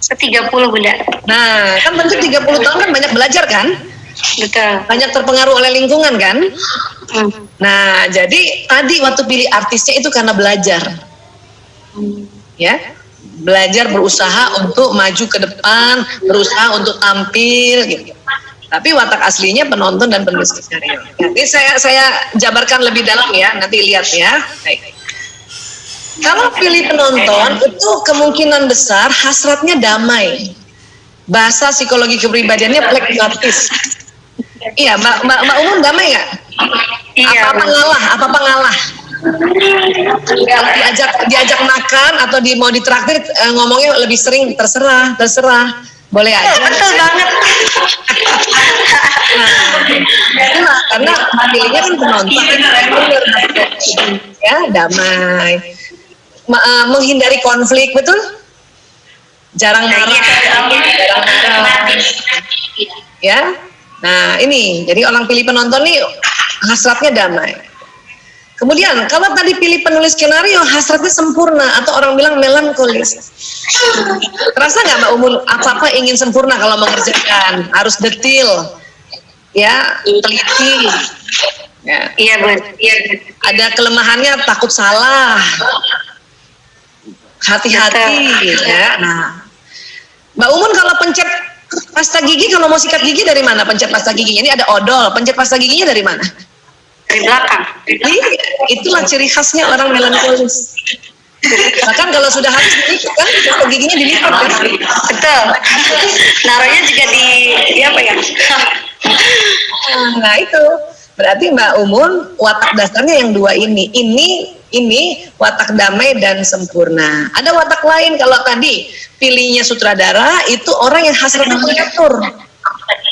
30 Bunda. Nah, kan tentu 30 tahun kan banyak belajar kan? Betul. Banyak terpengaruh oleh lingkungan kan? Nah, jadi tadi waktu pilih artisnya itu karena belajar. Ya. Belajar, berusaha untuk maju ke depan, berusaha untuk tampil gitu. Tapi watak aslinya penonton dan penulis skenario. Nanti saya jabarkan lebih dalam ya, nanti lihat ya. Baik. Kalau pilih penonton itu kemungkinan besar hasratnya damai. Bahasa psikologi kepribadiannya pragmatis. Iya, Mbak Umum damai nggak? Iya. Apa-apa ngalah. Kalau diajak makan atau mau ditraktir, ngomongnya lebih sering terserah, boleh aja. Betul banget. Nah, karena pilihnya kan penonton, ya damai, menghindari konflik, betul? Jarang marah, ya. Nah ini, jadi orang pilih penonton nih hasratnya damai. Kemudian kalau tadi pilih penulis skenario hasratnya sempurna atau orang bilang melankolis. Terasa nggak Mbak Umul apa-apa ingin sempurna kalau mengerjakan, harus detil. ya, teliti. Ya. Iya, Bu. Iya. Ada kelemahannya takut salah, hati-hati, ya. Nah, Mbak Umun kalau pencet pasta gigi, kalau mau sikat gigi dari mana pencet pasta giginya? Ini ada odol, pencet pasta giginya dari mana? Dari belakang. Itulah ciri khasnya orang melankolis. Bahkan kalau sudah habis dilipat kan, pasta giginya dilipat kan? Betul. Naruhnya juga di apa ya? Nah itu berarti Mbak Umun watak dasarnya yang dua ini. Ini watak damai dan sempurna. Ada watak lain, kalau tadi pilihnya sutradara itu orang yang hasratnya mengatur.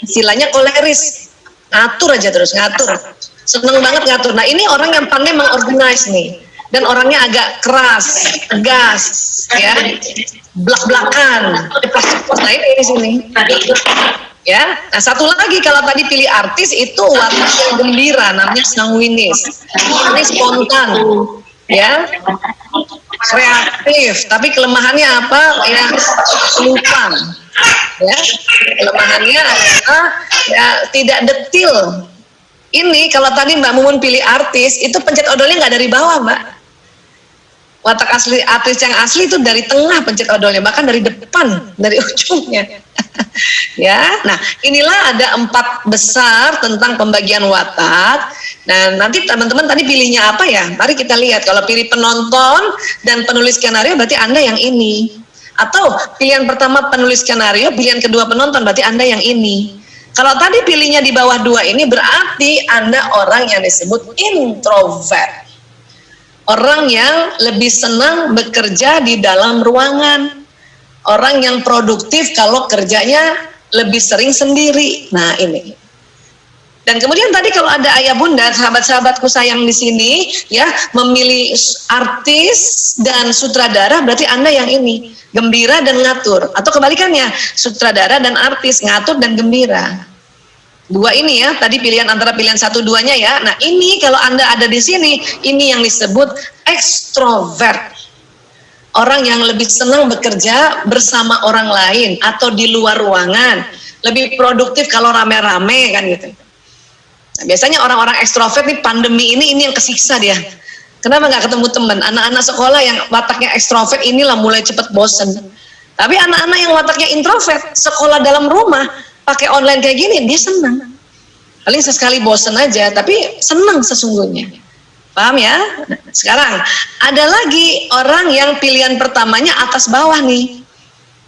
Istilahnya koleris, ngatur aja terus, ngatur. Seneng banget ngatur. Nah ini orang yang pandai mengorganize nih. Dan orangnya agak keras, tegas, ya, blak-blakan, cepat-cepat. Nah ini di sini. Ya, nah satu lagi kalau tadi pilih artis itu watak yang gembira, namanya sanguinis. Ini spontan, ya, kreatif. Tapi kelemahannya apa? Ya, lupa. Ya, kelemahannya adalah ya tidak detil. Ini kalau tadi Mbak Mumun pilih artis, itu pencet odolnya nggak dari bawah, Mbak. Watak asli artis yang asli itu dari tengah pencet odolnya, bahkan dari depan, dari ujungnya. Ya, nah inilah ada 4 besar tentang pembagian watak. Dan nanti teman-teman tadi pilihnya apa ya? Mari kita lihat. Kalau pilih penonton dan penulis skenario, berarti Anda yang ini. Atau pilihan pertama penulis skenario, pilihan kedua penonton, berarti Anda yang ini. Kalau tadi pilihnya di bawah 2 ini, berarti Anda orang yang disebut introvert. Orang yang lebih senang bekerja di dalam ruangan. Orang yang produktif kalau kerjanya lebih sering sendiri. Nah ini. Dan kemudian tadi kalau ada ayah bunda, sahabat-sahabatku sayang di sini, ya memilih artis dan sutradara, berarti Anda yang ini, gembira dan ngatur. Atau kebalikannya, sutradara dan artis, ngatur dan gembira. 2 ini ya, tadi pilihan antara pilihan 1-2-nya ya. Nah ini kalau Anda ada di sini, ini yang disebut ekstrovert. Orang yang lebih senang bekerja bersama orang lain atau di luar ruangan. Lebih produktif kalau rame-rame kan gitu. Nah, biasanya orang-orang ekstrovert nih pandemi ini yang kesiksa dia. Kenapa nggak ketemu teman? Anak-anak sekolah yang wataknya ekstrovert inilah mulai cepet bosen. Tapi anak-anak yang wataknya introvert, sekolah dalam rumah, pakai online kayak gini, dia senang. Paling sesekali bosen aja, tapi senang sesungguhnya. Paham ya? Nah, sekarang ada lagi orang yang pilihan pertamanya atas bawah nih.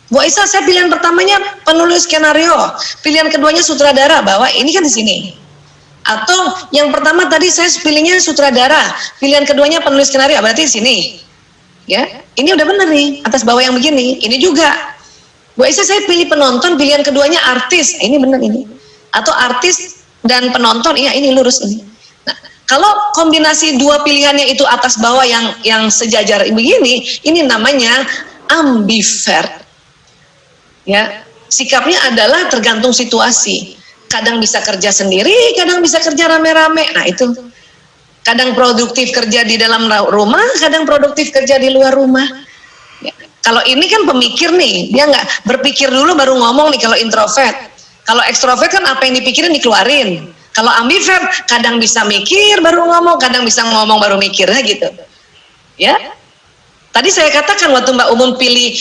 Bu Aisyah, saya pilihan pertamanya penulis skenario, pilihan keduanya sutradara, bahwa ini kan di sini. Atau yang pertama tadi saya pilihnya sutradara, pilihan keduanya penulis skenario, berarti di sini. Ya, ini udah bener nih, atas bawah yang begini. Ini juga. Bu Aisyah, saya pilih penonton, pilihan keduanya artis. Ini bener ini. Atau artis dan penonton, iya ini lurus ini. Nah, kalau kombinasi 2 pilihannya itu atas bawah yang sejajar begini, ini namanya ambivert. Ya, sikapnya adalah tergantung situasi. Kadang bisa kerja sendiri, kadang bisa kerja rame-rame. Nah itu. Kadang produktif kerja di dalam rumah, kadang produktif kerja di luar rumah. Ya. Kalau ini kan pemikir nih, dia nggak berpikir dulu baru ngomong nih kalau introvert. Kalau ekstrovert kan apa yang dipikirin dikeluarin. Kalau ambivert kadang bisa mikir baru ngomong, kadang bisa ngomong baru mikirnya gitu. Ya. Tadi saya katakan waktu Mbak Umun pilih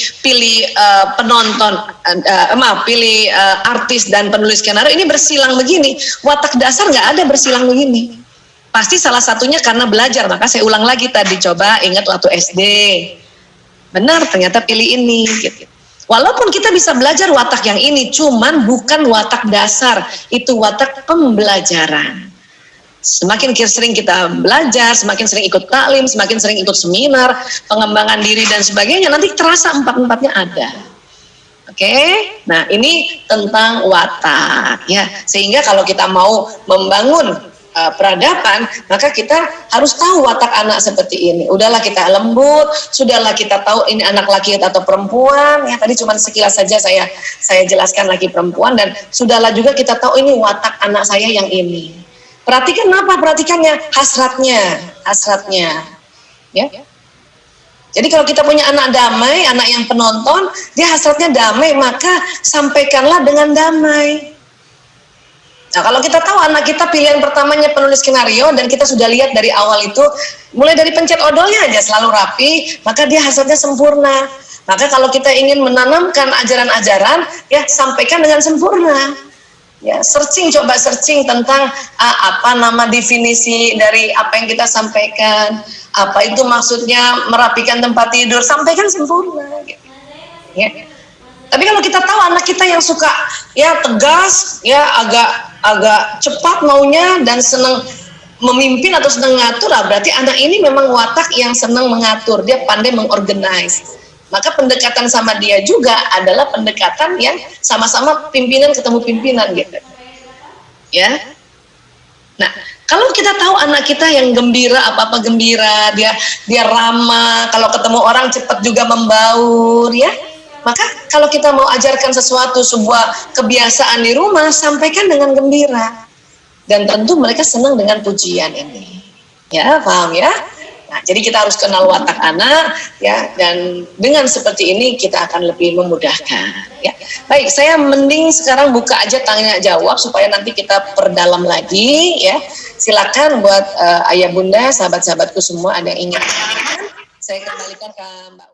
penonton, pilih artis dan penulis skenario, ini bersilang begini. Watak dasar nggak ada bersilang begini. Pasti salah satunya karena belajar, maka saya ulang lagi tadi, coba ingat waktu SD. Benar, ternyata pilih ini. Gitu. Walaupun kita bisa belajar watak yang ini, cuman bukan watak dasar, itu watak pembelajaran. Semakin sering kita belajar, semakin sering ikut taklim, semakin sering ikut seminar, pengembangan diri dan sebagainya, nanti terasa 4-4-nya ada. Oke, nah ini tentang watak ya. Sehingga kalau kita mau membangun peradaban, maka kita harus tahu watak anak seperti ini. Udahlah kita lembut, sudahlah kita tahu ini anak laki atau perempuan. Ya tadi cuma sekilas saja saya jelaskan lagi perempuan, dan sudahlah juga kita tahu ini watak anak saya yang ini. Perhatikan apa? Perhatikannya hasratnya. Ya. Jadi kalau kita punya anak damai, anak yang penonton, dia hasratnya damai, maka sampaikanlah dengan damai. Nah, kalau kita tahu anak kita pilihan pertamanya penulis skenario dan kita sudah lihat dari awal itu, mulai dari pencet odolnya aja selalu rapi, maka dia hasilnya sempurna. Maka kalau kita ingin menanamkan ajaran-ajaran, ya sampaikan dengan sempurna. Ya, coba searching tentang apa nama definisi dari apa yang kita sampaikan, apa itu maksudnya merapikan tempat tidur, sampaikan sempurna. Gitu. Ya. Tapi kalau kita tahu anak kita yang suka ya tegas, ya agak cepat maunya dan senang memimpin atau senang ngatur, berarti anak ini memang watak yang senang mengatur, dia pandai mengorganize. Maka pendekatan sama dia juga adalah pendekatan yang sama-sama pimpinan ketemu pimpinan gitu. Ya. Nah, kalau kita tahu anak kita yang gembira, apa-apa gembira, dia ramah, kalau ketemu orang cepat juga membaur, ya. Maka kalau kita mau ajarkan sesuatu, sebuah kebiasaan di rumah, sampaikan dengan gembira. Dan tentu mereka senang dengan pujian ini. Ya, paham ya? Nah, jadi kita harus kenal watak anak, ya, dan dengan seperti ini kita akan lebih memudahkan. Ya. Baik, saya mending sekarang buka aja tanya jawab supaya nanti kita perdalam lagi, ya. Silakan buat ayah bunda, sahabat-sahabatku semua ada yang ingin. Saya kembalikan ke Mbak.